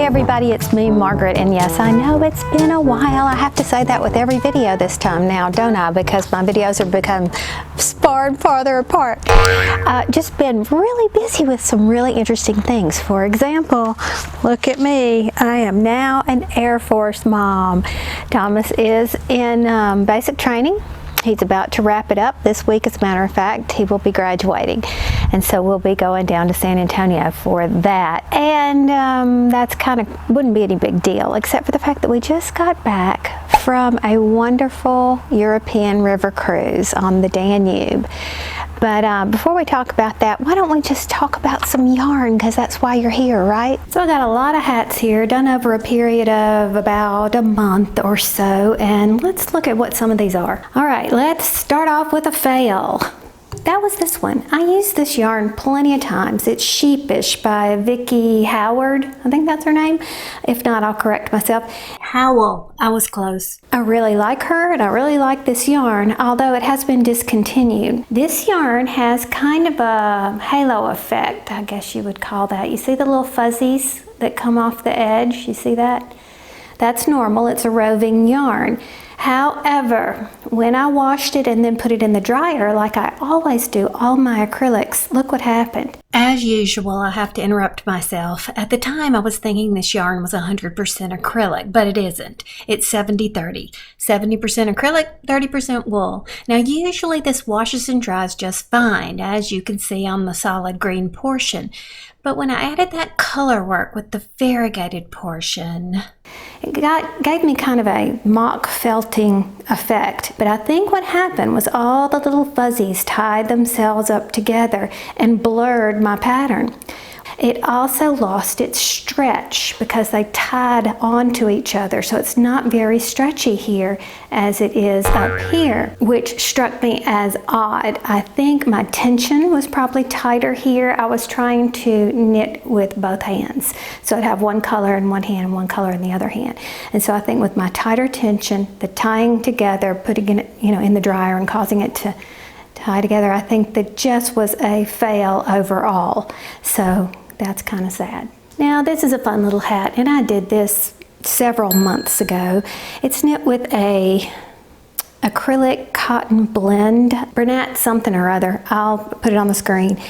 Hey everybody, it's me, Margaret, and yes, I know it's been a while. I have to say that with every video this time now, don't I? Because my videos have become far and farther apart. Just been really busy with some really interesting things. For example, look at me. I am now an Air Force mom. Thomas is in basic training. He's about to wrap it up this week. As a matter of fact, he will be graduating. And so we'll be going down to San Antonio for that. And that's wouldn't be any big deal, except for the fact that we just got back from a wonderful European river cruise on the Danube. But before we talk about that, why don't we just talk about some yarn, because that's why you're here, right? So I got a lot of hats here, done over a period of about a month or so, and let's look at what some of these are. All right, let's start off with a fail. That was this one. I used this yarn plenty of times. It's Sheepish by Vicki Howard. I think that's her name. If not, I'll correct myself. Howell. I was close. I really like her and I really like this yarn, although it has been discontinued. This yarn has kind of a halo effect, I guess you would call that. You see the little fuzzies that come off the edge? You see that? That's normal. It's a roving yarn. However, when I washed it and then put it in the dryer, like I always do all my acrylics, look what happened. As usual, I have to interrupt myself. At the time, I was thinking this yarn was 100% acrylic, but it isn't. It's 70-30. 70% acrylic, 30% wool. Now, usually this washes and dries just fine, as you can see on the solid green portion. But when I added that color work with the variegated portion, it gave me kind of a mock felting effect. But I think what happened was all the little fuzzies tied themselves up together and blurred my pattern. It also lost its stretch because they tied onto each other, so it's not very stretchy here as it is up here, which struck me as odd. I think my tension was probably tighter here. I was trying to knit with both hands, so I'd have one color in one hand and one color in the other hand. And so I think with my tighter tension, the tying together, putting it in the dryer and causing it to tie together, I think that just was a fail overall. So that's kind of sad. Now this is a fun little hat, and I did this several months ago. It's knit with a acrylic cotton blend, Bernat something or other. I'll put it on the screen.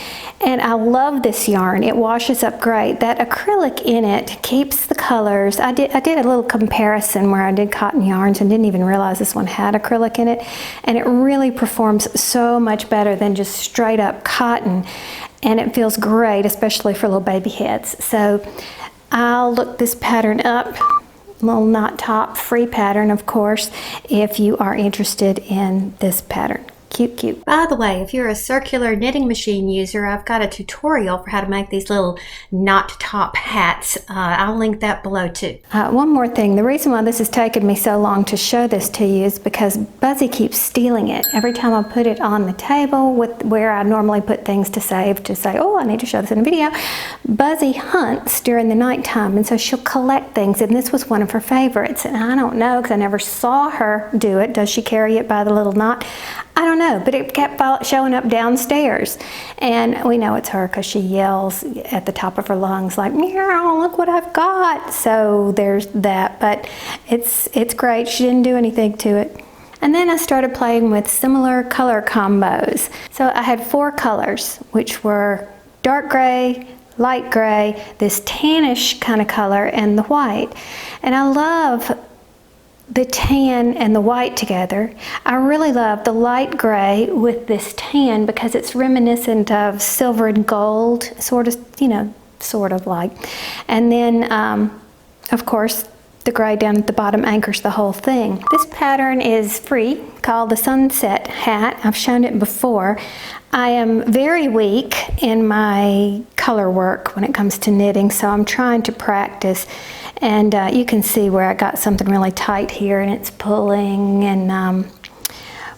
And I love this yarn. It washes up great. That acrylic in it keeps the colors. I did a little comparison where I did cotton yarns and didn't even realize this one had acrylic in it. And it really performs so much better than just straight up cotton. And it feels great, especially for little baby heads. So I'll look this pattern up. Little knot top, free pattern, of course, if you are interested in this pattern. Cute, cute. By the way, if you're a circular knitting machine user, I've got a tutorial for how to make these little knot top hats. I'll link that below too. One more thing. The reason why this has taken me so long to show this to you is because Buzzy keeps stealing it. Every time I put it on the table with where I normally put things to say, oh, I need to show this in a video, Buzzy hunts during the nighttime, and so she'll collect things, and this was one of her favorites. And I don't know, because I never saw her do it. Does she carry it by the little knot? I don't know, but it kept showing up downstairs. And we know it's her because she yells at the top of her lungs like, meow, look what I've got. So there's that, but it's great. She didn't do anything to it. And then I started playing with similar color combos. So I had 4 colors, which were dark gray, light gray, this tannish kind of color, and the white. And I love the tan and the white together. I really love the light gray with this tan because it's reminiscent of silver and gold, sort of like. And then, of course, the gray down at the bottom anchors the whole thing. This pattern is free, called the Sunset Hat. I've shown it before. I am very weak in my color work when it comes to knitting, so I'm trying to practice. And you can see where I got something really tight here and it's pulling, and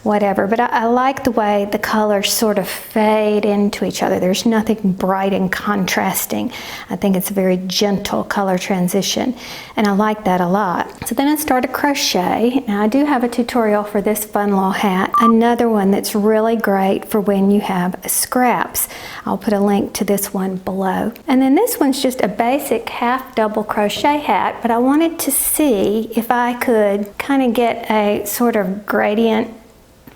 whatever. But I like the way the colors sort of fade into each other. There's nothing bright and contrasting. I think it's a very gentle color transition, and I like that a lot. So then I started crochet. Now I do have a tutorial for this fun little hat. Another one that's really great for when you have scraps. I'll put a link to this one below. And then this one's just a basic half double crochet hat, but I wanted to see if I could kind of get a sort of gradient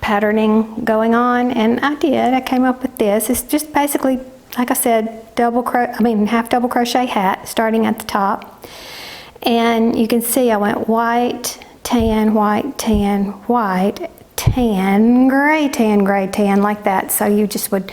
patterning going on, and I did. I came up with this. It's just basically, like I said, half double crochet hat starting at the top. And you can see I went white, tan, white, tan, white, tan, gray, tan, like that. So you just would,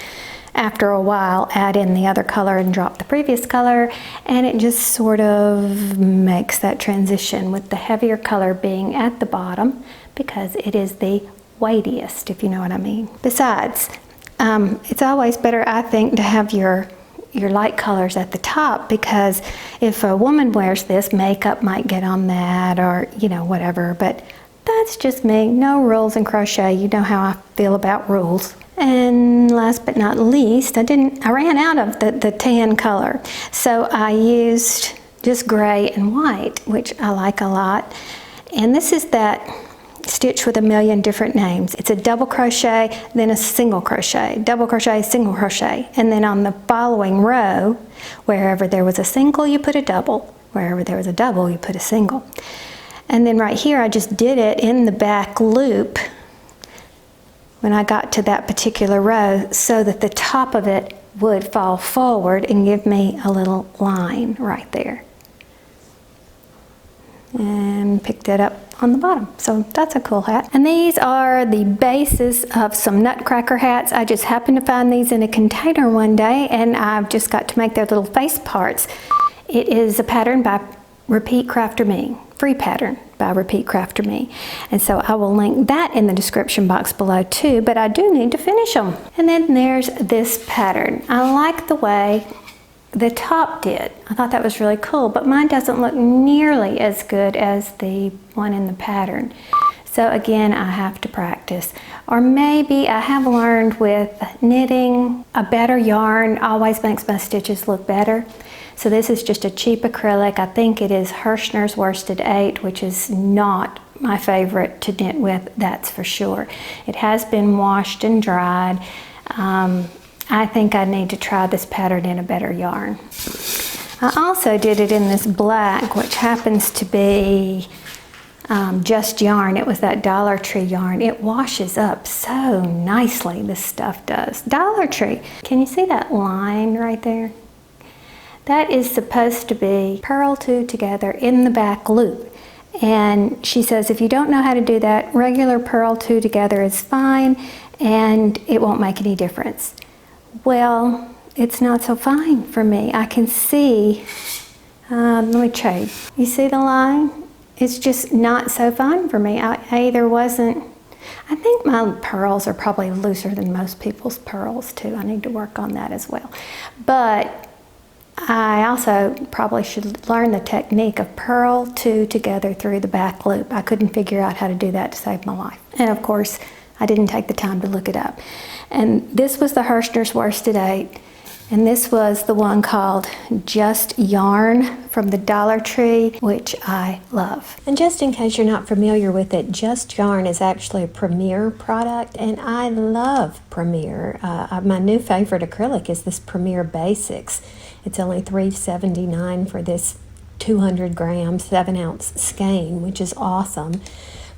after a while, add in the other color and drop the previous color, and it just sort of makes that transition, with the heavier color being at the bottom because it is the weightiest, if you know what I mean. Besides, it's always better, I think, to have your light colors at the top, because if a woman wears this, makeup might get on that, or whatever. But that's just me. No rules in crochet. You know how I feel about rules. And last but not least, I ran out of the tan color, so I used just gray and white, which I like a lot. And this is that stitch with a million different names. It's a double crochet, then a single crochet, double crochet, single crochet, and then on the following row, wherever there was a single, you put a double. Wherever there was a double, you put a single. And then right here, I just did it in the back loop when I got to that particular row, so that the top of it would fall forward and give me a little line right there. And picked it up on the bottom. So that's a cool hat. And these are the bases of some nutcracker hats. I just happened to find these in a container one day, and I've just got to make their little face parts. It is a pattern by Repeat Crafter Me, free pattern by Repeat Crafter Me. And so I will link that in the description box below too, but I do need to finish them. And then there's this pattern. I like the way the top did. I thought that was really cool, but mine doesn't look nearly as good as the one in the pattern. So again, I have to practice. Or maybe I have learned with knitting, a better yarn always makes my stitches look better. So this is just a cheap acrylic. I think it is Hirschner's Worsted 8, which is not my favorite to knit with, that's for sure. It has been washed and dried. I think I need to try this pattern in a better yarn. I also did it in this black, which happens to be Just Yarn. It was that Dollar Tree yarn. It washes up so nicely, this stuff does. Dollar Tree. Can you see that line right there? That is supposed to be purl two together in the back loop. And she says if you don't know how to do that, regular purl two together is fine and it won't make any difference. Well, it's not so fine for me. I can see, let me trade. You see the line? It's just not so fine for me. I either wasn't, I think my pearls are probably looser than most people's pearls too. I need to work on that as well. But I also probably should learn the technique of purl two together through the back loop. I couldn't figure out how to do that to save my life. And of course, I didn't take the time to look it up. And this was the Hirschner's Worsted 8. And this was the one called Just Yarn from the Dollar Tree, which I love. And just in case you're not familiar with it, Just Yarn is actually a Premier product, and I love Premier. My new favorite acrylic is this Premier Basics. It's only $3.79 for this 200 gram 7-ounce skein, which is awesome.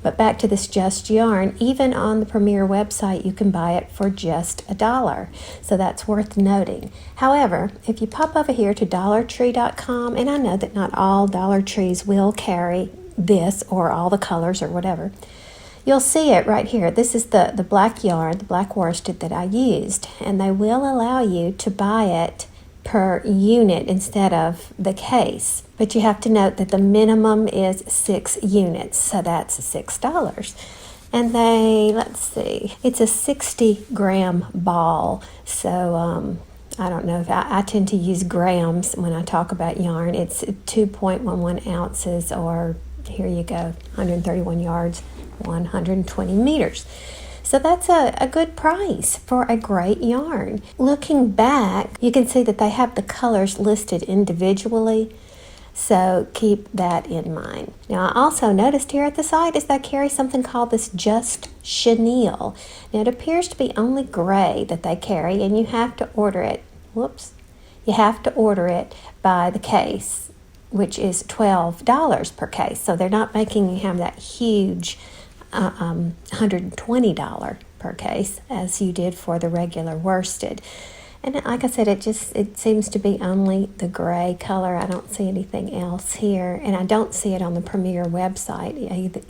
But back to this Just Yarn, even on the Premier website, you can buy it for just $1. So that's worth noting. However, if you pop over here to dollartree.com, and I know that not all Dollar Trees will carry this or all the colors or whatever, you'll see it right here. This is the black yarn, the black worsted that I used, and they will allow you to buy it per unit instead of the case. But you have to note that the minimum is 6 units, so that's $6. And let's see, it's a 60 gram ball. So I don't know if I tend to use grams when I talk about yarn. It's 2.11 ounces, or here you go, 131 yards, 120 meters. So that's a good price for a great yarn. Looking back, you can see that they have the colors listed individually. So keep that in mind. Now I also noticed here at the site is they carry something called this Just Chenille. Now it appears to be only gray that they carry, and you have to order it. Whoops. You have to order it by the case, which is $12 per case. So they're not making you have that huge $120 per case as you did for the regular worsted. And like I said, it seems to be only the gray color. I don't see anything else here, and I don't see it on the Premier website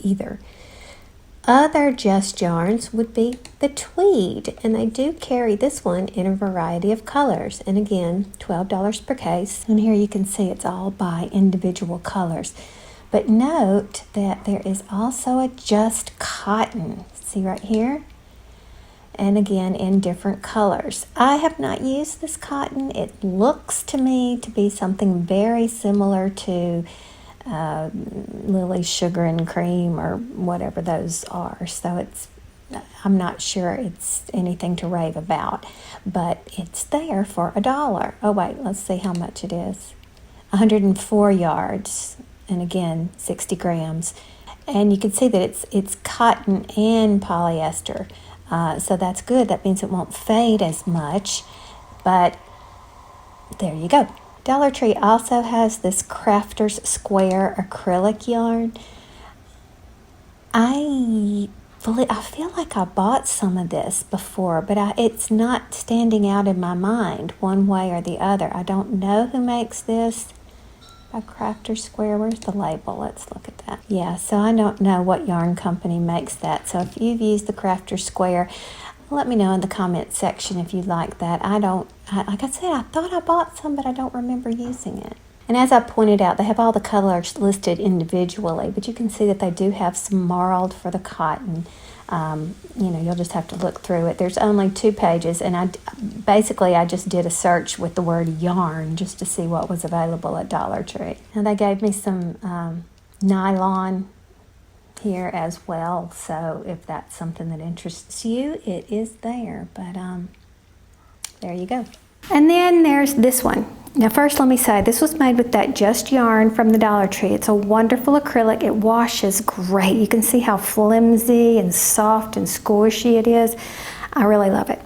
either. Other Just yarns would be the tweed, and they do carry this one in a variety of colors, and again, $12 per case. And here you can see it's all by individual colors. But note that there is also a Just cotton. See right here? And again, in different colors. I have not used this cotton. It looks to me to be something very similar to Lily's Sugar and Cream or whatever those are. So I'm not sure it's anything to rave about, but it's there for $1. Oh wait, let's see how much it is. 104 yards. And again, 60 grams. And you can see that it's cotton and polyester. So that's good. That means it won't fade as much. But there you go. Dollar Tree also has this Crafter's Square acrylic yarn. I feel like I bought some of this before, but it's not standing out in my mind one way or the other. I don't know who makes this. By Crafter's Square. Where's the label? Let's look at that. Yeah, so I don't know what yarn company makes that. So if you've used the Crafter's Square, let me know in the comment section if you like that. Like I said, I thought I bought some, but I don't remember using it. And as I pointed out, they have all the colors listed individually, but you can see that they do have some marled for the cotton. You'll just have to look through it. There's only 2 pages, and I just did a search with the word yarn just to see what was available at Dollar Tree. And they gave me some nylon here as well, so if that's something that interests you, it is there. But there you go. And then there's this one. Now first let me say, this was made with that Just yarn from the Dollar Tree. It's a wonderful acrylic. It washes great. You can see how flimsy and soft and squishy it is. I really love it.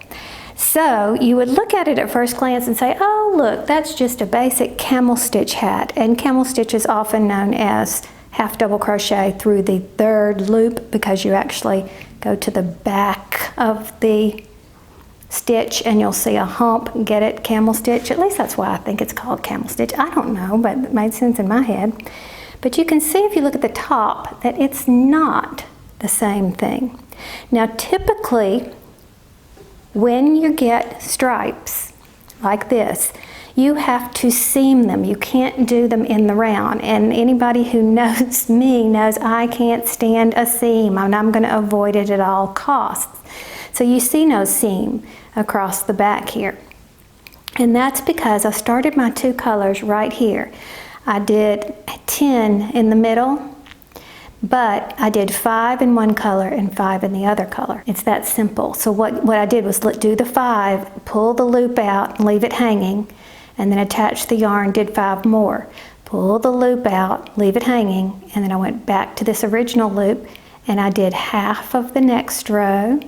So you would look at it at first glance and say, oh look, that's just a basic camel stitch hat. And camel stitch is often known as half double crochet through the 3rd loop, because you actually go to the back of the stitch and you'll see a hump. Get it? Camel stitch. At least that's why I think it's called camel stitch. I don't know, but it made sense in my head. But you can see if you look at the top that it's not the same thing. Now typically when you get stripes like this, you have to seam them. You can't do them in the round. And anybody who knows me knows I can't stand a seam, and I'm going to avoid it at all costs. So you see no seam across the back here. And that's because I started my 2 colors right here. I did 10 in the middle, but I did 5 in one color and 5 in the other color. It's that simple. So what I did was do the 5, pull the loop out and leave it hanging, and then attach the yarn, did 5 more. Pull the loop out, leave it hanging, and then I went back to this original loop and I did half of the next row,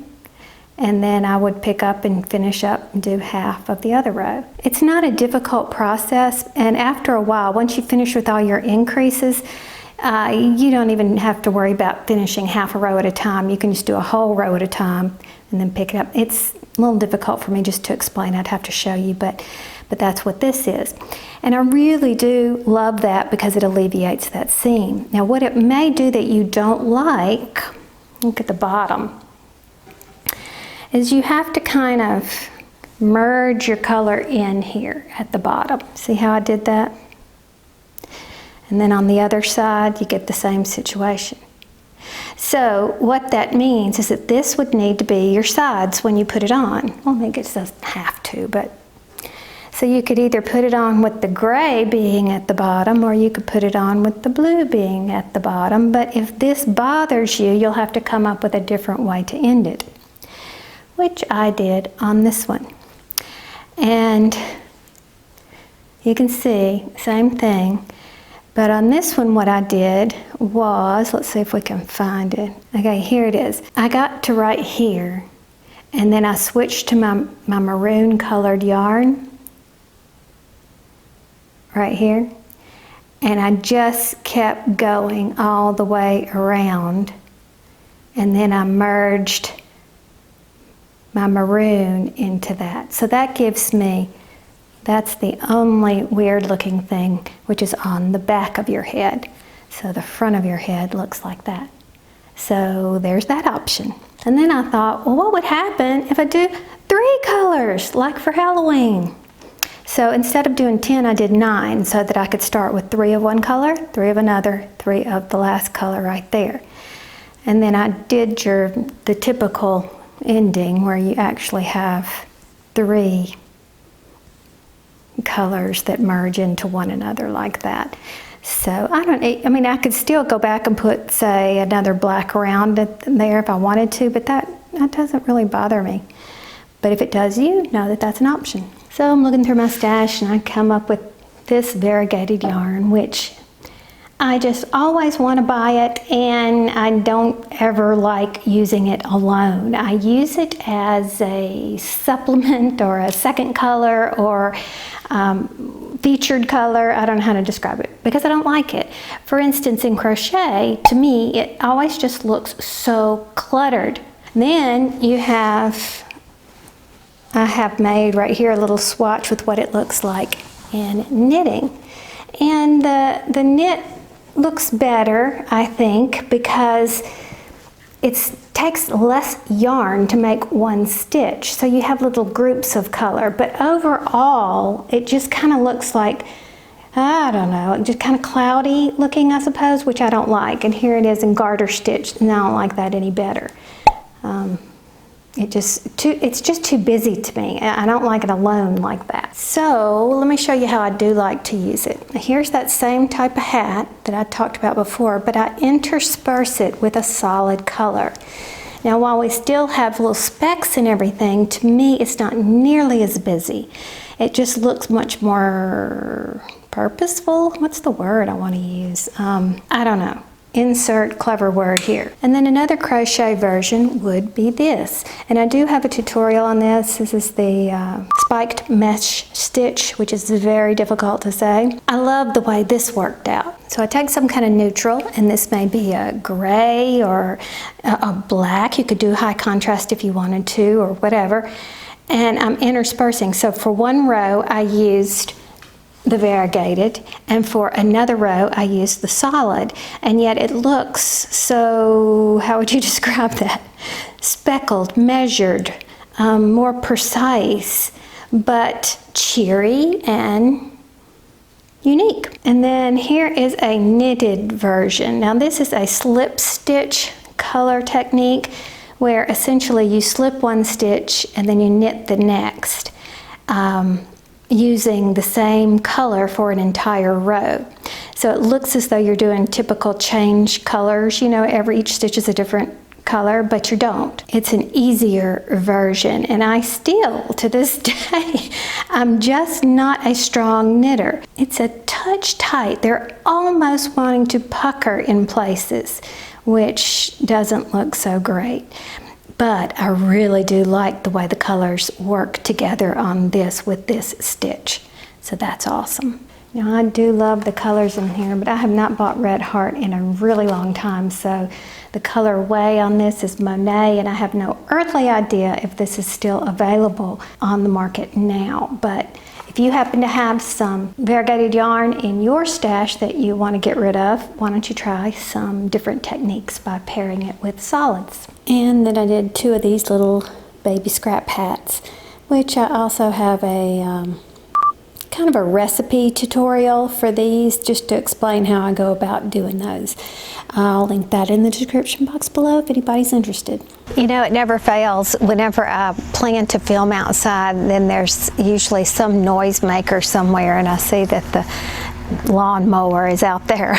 and then I would pick up and finish up and do half of the other row. It's not a difficult process, and after a while, once you finish with all your increases, you don't even have to worry about finishing half a row at a time. You can just do a whole row at a time and then pick it up. It's a little difficult for me just to explain. I'd have to show you, but that's what this is. And I really do love that because it alleviates that seam. Now what it may do that you don't like, look at the bottom, is you have to kind of merge your color in here at the bottom. See how I did that? And then on the other side, you get the same situation. So what that means is that this would need to be your sides when you put it on. Well, maybe it doesn't have to, but so you could either put it on with the gray being at the bottom, or you could put it on with the blue being at the bottom. But if this bothers you, you'll have to come up with a different way to end it. which I did on this one. And you can see, same thing. But on this one, what I did was, let's see if we can find it. Okay, here it is. I got to right here, and then I switched to my maroon colored yarn, right here. And I just kept going all the way around. And then I merged my maroon into that. So that gives me, that's the only weird looking thing, which is on the back of your head. So the front of your head looks like that. So there's that option. And then I thought, well, what would happen if I do 3 colors, like for Halloween? So instead of doing 10, I did 9, so that I could start with 3 of one color, 3 of another, 3 of the last color right there. And then I did the typical ending where you actually have 3 colors that merge into one another like that. So I mean, I could still go back and put, say, another black around it there if I wanted to, but that doesn't really bother me. But if it does, you know that that's an option. So I'm looking through my stash and I come up with this variegated yarn, which I just always want to buy it, and I don't ever like using it alone. I use it as a supplement or a second color or featured color. I don't know how to describe it because I don't like it. For instance, in crochet, to me, it always just looks so cluttered. Then you have, I have made right here a little swatch with what it looks like in knitting. And the knit looks better, I think, because it takes less yarn to make one stitch. So you have little groups of color, but overall, it just kind of looks like, I don't know, just kind of cloudy looking, I suppose, which I don't like. And here it is in garter stitch, and I don't like that any better. It's just too busy to me. I don't like it alone like that. So let me show you how I do like to use it. Here's that same type of hat that I talked about before, but I intersperse it with a solid color. Now, while we still have little specks and everything, to me it's not nearly as busy. It just looks much more purposeful. What's the word I want to use? I don't know. Insert clever word here. And then another crochet version would be this. And I do have a tutorial on this. This is the spiked mesh stitch, which is very difficult to say. I love the way this worked out. So I take some kind of neutral, and this may be a gray or a black. You could do high contrast if you wanted to, or whatever. And I'm interspersing. So for one row, I used the variegated, and for another row I used the solid, and yet it looks so, how would you describe that? Speckled, measured, more precise, but cheery and unique. And then here is a knitted version. Now this is a slip stitch color technique where essentially you slip one stitch and then you knit the next. Using the same color for an entire row. So it looks as though you're doing typical change colors, you know, each stitch is a different color, but you don't. It's an easier version, and I still, to this day, I'm just not a strong knitter. It's a touch tight. They're almost wanting to pucker in places, which doesn't look so great. But I really do like the way the colors work together on this with this stitch. So that's awesome. Now I do love the colors in here, but I have not bought Red Heart in a really long time. So the colorway on this is Monet, and I have no earthly idea if this is still available on the market now. But if you happen to have some variegated yarn in your stash that you want to get rid of, why don't you try some different techniques by pairing it with solids. And then I did 2 of these little baby scrap hats, which I also have a kind of a recipe tutorial for these, just to explain how I go about doing those. I'll link that in the description box below if anybody's interested. You know, it never fails. Whenever I plan to film outside, then there's usually some noise maker somewhere, and I see that the lawnmower is out there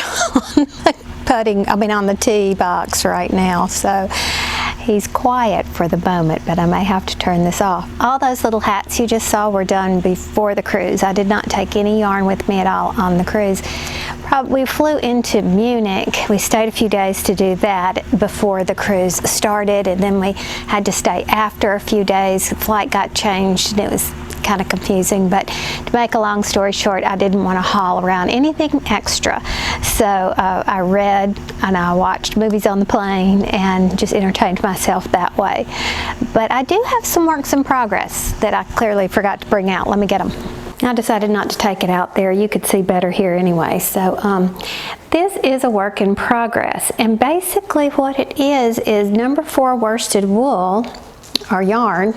on the tee box right now. So he's quiet for the moment, but I may have to turn this off. All those little hats you just saw were done before the cruise. I did not take any yarn with me at all on the cruise. We flew into Munich. We stayed a few days to do that before the cruise started, and then we had to stay after a few days. The flight got changed, and it was kind of confusing, but to make a long story short, I didn't want to haul around anything extra. So I read and I watched movies on the plane and just entertained myself that way. But I do have some works in progress that I clearly forgot to bring out. Let me get them. I decided not to take it out there. You could see better here anyway. So this is a work in progress, and basically what it is number 4 worsted wool or yarn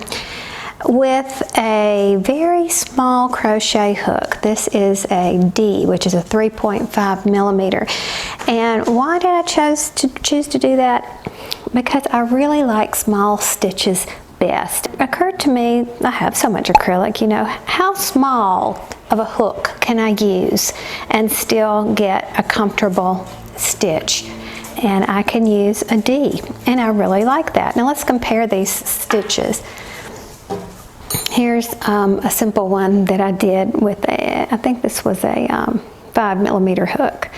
with a very small crochet hook. This is a D, which is a 3.5 millimeter. And why did I choose to do that? Because I really like small stitches best. It occurred to me, I have so much acrylic, you know, how small of a hook can I use and still get a comfortable stitch? And I can use a D, and I really like that. Now let's compare these stitches. Here's a simple one that I did with I think this was a 5 millimeter hook.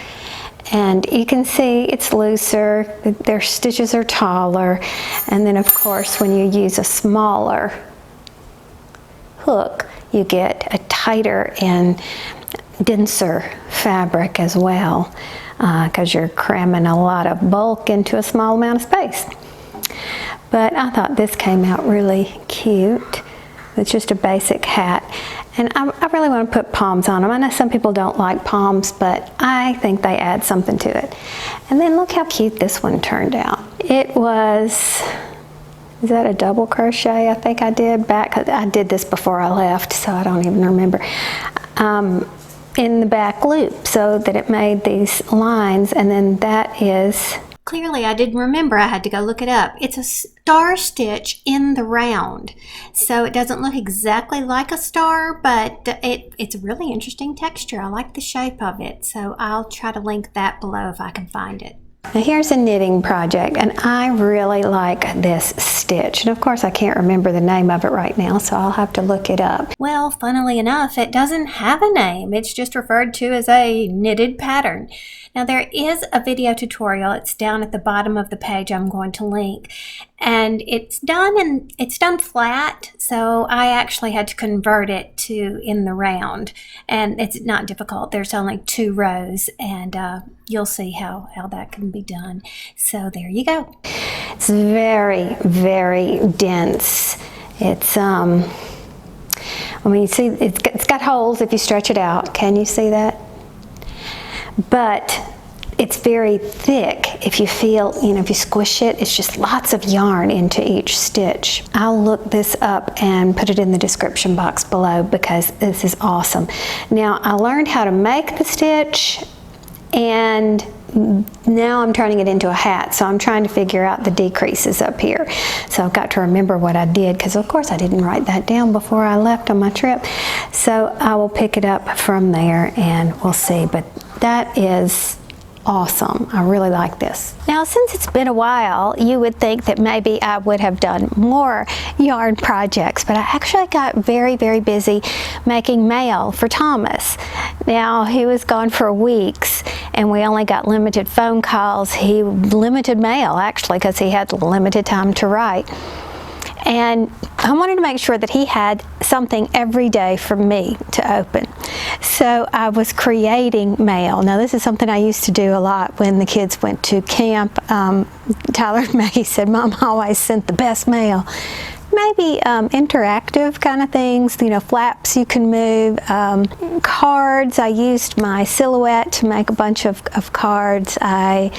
And you can see it's looser, their stitches are taller, and then of course when you use a smaller hook, you get a tighter and denser fabric as well, because you're cramming a lot of bulk into a small amount of space. But I thought this came out really cute. It's just a basic hat, and I really want to put palms on them. I know some people don't like palms, but I think they add something to it. And then look how cute this one turned out. It was, is that a double crochet I think I did back? I did this before I left, so I don't even remember. In the back loop, so that it made these lines, and then that is, clearly I didn't remember, I had to go look it up. It's a star stitch in the round. So it doesn't look exactly like a star, but it's a really interesting texture. I like the shape of it. So I'll try to link that below if I can find it. Now here's a knitting project, and I really like this stitch. And of course I can't remember the name of it right now, so I'll have to look it up. Well, funnily enough, it doesn't have a name. It's just referred to as a knitted pattern. Now there is a video tutorial. It's down at the bottom of the page I'm going to link. And it's done flat, so I actually had to convert it to in the round. And it's not difficult. There's only 2 rows, and you'll see how that can be done. So there you go. It's very, very dense. It's I mean, you see, it's got holes if you stretch it out. Can you see that? But it's very thick. If you feel, you know, if you squish it, it's just lots of yarn into each stitch. I'll look this up and put it in the description box below because this is awesome. Now, I learned how to make the stitch, and now I'm turning it into a hat, so I'm trying to figure out the decreases up here. So I've got to remember what I did, because of course I didn't write that down before I left on my trip. So I will pick it up from there and we'll see. But that is awesome. I really like this. Now, since it's been a while, you would think that maybe I would have done more yarn projects, but I actually got very, very busy making mail for Thomas. Now, he was gone for weeks, and we only got limited phone calls. Limited mail, actually, because he had limited time to write. And I wanted to make sure that he had something every day for me to open. So I was creating mail. Now this is something I used to do a lot when the kids went to camp. Tyler and Maggie said, Mom always sent the best mail. Maybe interactive kind of things, you know, flaps you can move, cards. I used my silhouette to make a bunch of cards. I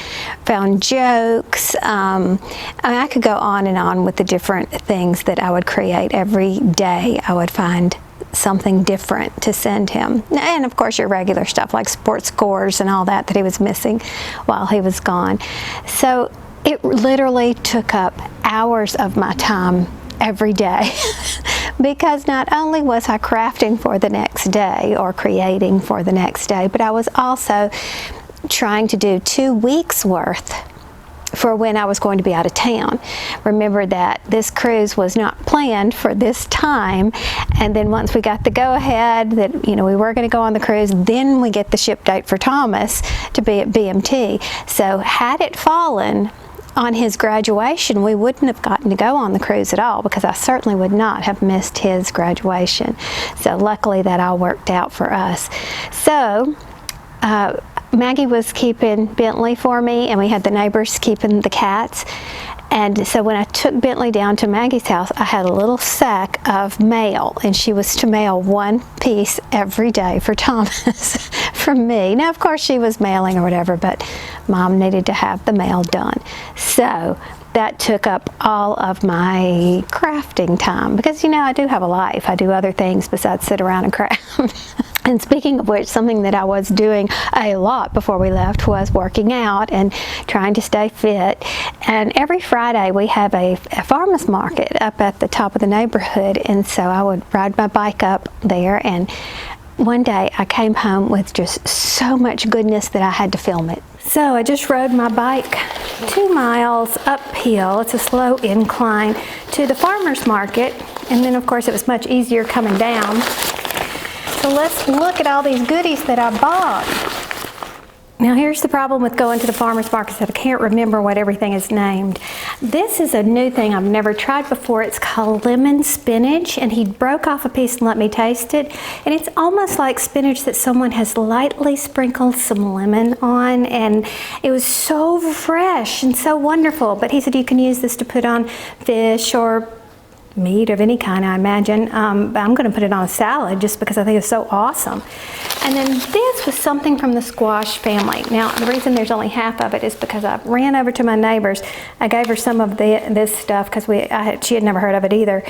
found jokes. I mean, I could go on and on with the different things that I would create. Every day I would find something different to send him. And of course your regular stuff like sports scores and all that he was missing while he was gone. So it literally took up hours of my time every day because not only was I crafting for the next day or creating for the next day, but I was also trying to do 2 weeks worth for when I was going to be out of town. Remember that this cruise was not planned for this time, and then once we got the go-ahead that, you know, we were going to go on the cruise, then we get the ship date for Thomas to be at BMT. So had it fallen on his graduation, we wouldn't have gotten to go on the cruise at all, because I certainly would not have missed his graduation. So luckily that all worked out for us. So Maggie was keeping Bentley for me, and we had the neighbors keeping the cats. And so when I took Bentley down to Maggie's house, I had a little sack of mail, and she was to mail one piece every day for Thomas from me. Now, of course, she was mailing or whatever, but Mom needed to have the mail done. So that took up all of my crafting time, because, you know, I do have a life. I do other things besides sit around and craft. And speaking of which, something that I was doing a lot before we left was working out and trying to stay fit. And every Friday we have a farmer's market up at the top of the neighborhood, and so I would ride my bike up there, and one day I came home with just so much goodness that I had to film it. So I just rode my bike 2 miles uphill, it's a slow incline, to the farmer's market, and then of course it was much easier coming down. So let's look at all these goodies that I bought. Now here's the problem with going to the farmer's market, that I can't remember what everything is named. This is a new thing I've never tried before. It's called lemon spinach, and he broke off a piece and let me taste it. And it's almost like spinach that someone has lightly sprinkled some lemon on, and it was so fresh and so wonderful. But he said you can use this to put on fish or meat of any kind, I imagine. But I'm going to put it on a salad just because I think it's so awesome. And then this was something from the squash family. Now, the reason there's only half of it is because I ran over to my neighbor's. I gave her some of this stuff because she had never heard of it either.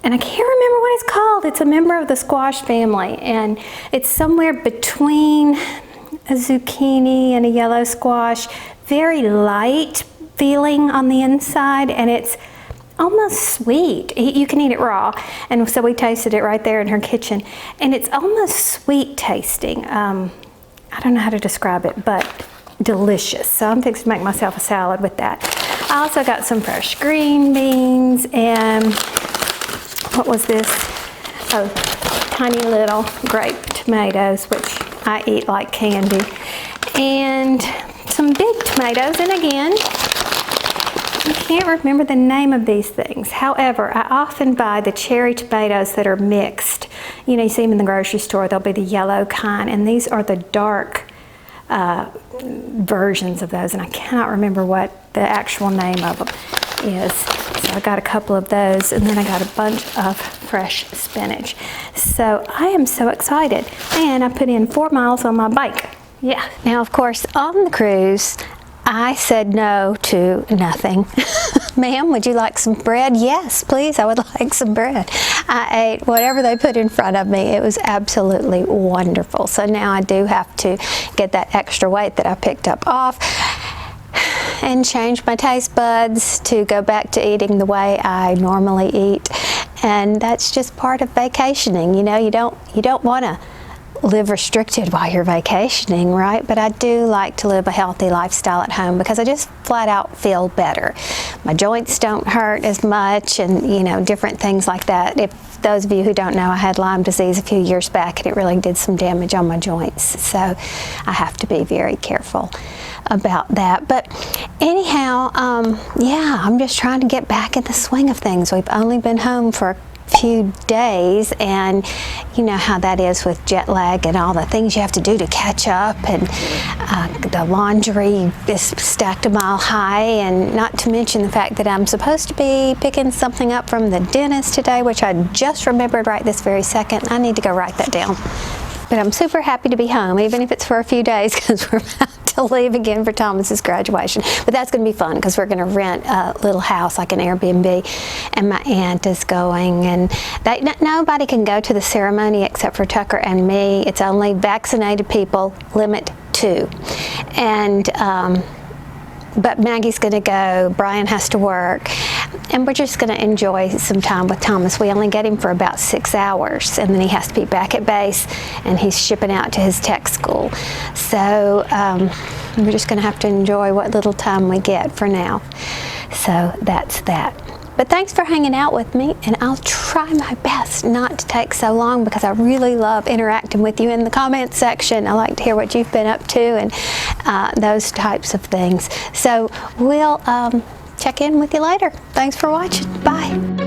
And I can't remember what it's called. It's a member of the squash family, and it's somewhere between a zucchini and a yellow squash. Very light feeling on the inside, and it's almost sweet. You can eat it raw, and so we tasted it right there in her kitchen, and it's almost sweet tasting. I don't know how to describe it, but delicious. So I'm fixing to make myself a salad with that. I also got some fresh green beans, and what was this? Oh, tiny little grape tomatoes, which I eat like candy, and some big tomatoes. And again, I can't remember the name of these things. However, I often buy the cherry tomatoes that are mixed. You know, you see them in the grocery store. They'll be the yellow kind, and these are the dark versions of those, and I cannot remember what the actual name of them is. So I got a couple of those, and then I got a bunch of fresh spinach. So I am so excited, and I put in 4 miles on my bike. Yeah. Now, of course, on the cruise, I said no to nothing. Ma'am, would you like some bread? Yes, please, I would like some bread. I ate whatever they put in front of me. It was absolutely wonderful. So now I do have to get that extra weight that I picked up off and change my taste buds to go back to eating the way I normally eat. And that's just part of vacationing. You know, you don't want to live restricted while you're vacationing, right? But I do like to live a healthy lifestyle at home because I just flat out feel better. My joints don't hurt as much, and you know, different things like that. If those of you who don't know, I had Lyme disease a few years back, and it really did some damage on my joints, so I have to be very careful about that. But anyhow, yeah, I'm just trying to get back in the swing of things. We've only been home for a few days, and you know how that is with jet lag and all the things you have to do to catch up, and the laundry is stacked a mile high, and not to mention the fact that I'm supposed to be picking something up from the dentist today, which I just remembered right this very second. I need to go write that down. But I'm super happy to be home, even if it's for a few days, because we're about to leave again for Thomas's graduation. But that's going to be fun because we're going to rent a little house, like an Airbnb, and my aunt is going, and nobody can go to the ceremony except for Tucker and me. It's only vaccinated people, limit 2. And but Maggie's going to go, Brian has to work, and we're just going to enjoy some time with Thomas. We only get him for about 6 hours, and then he has to be back at base, and he's shipping out to his tech school. So We're just going to have to enjoy what little time we get for now. So that's that. But thanks for hanging out with me, and I'll try my best not to take so long because I really love interacting with you in the comments section. I like to hear what you've been up to and those types of things. So we'll check in with you later. Thanks for watching. Bye.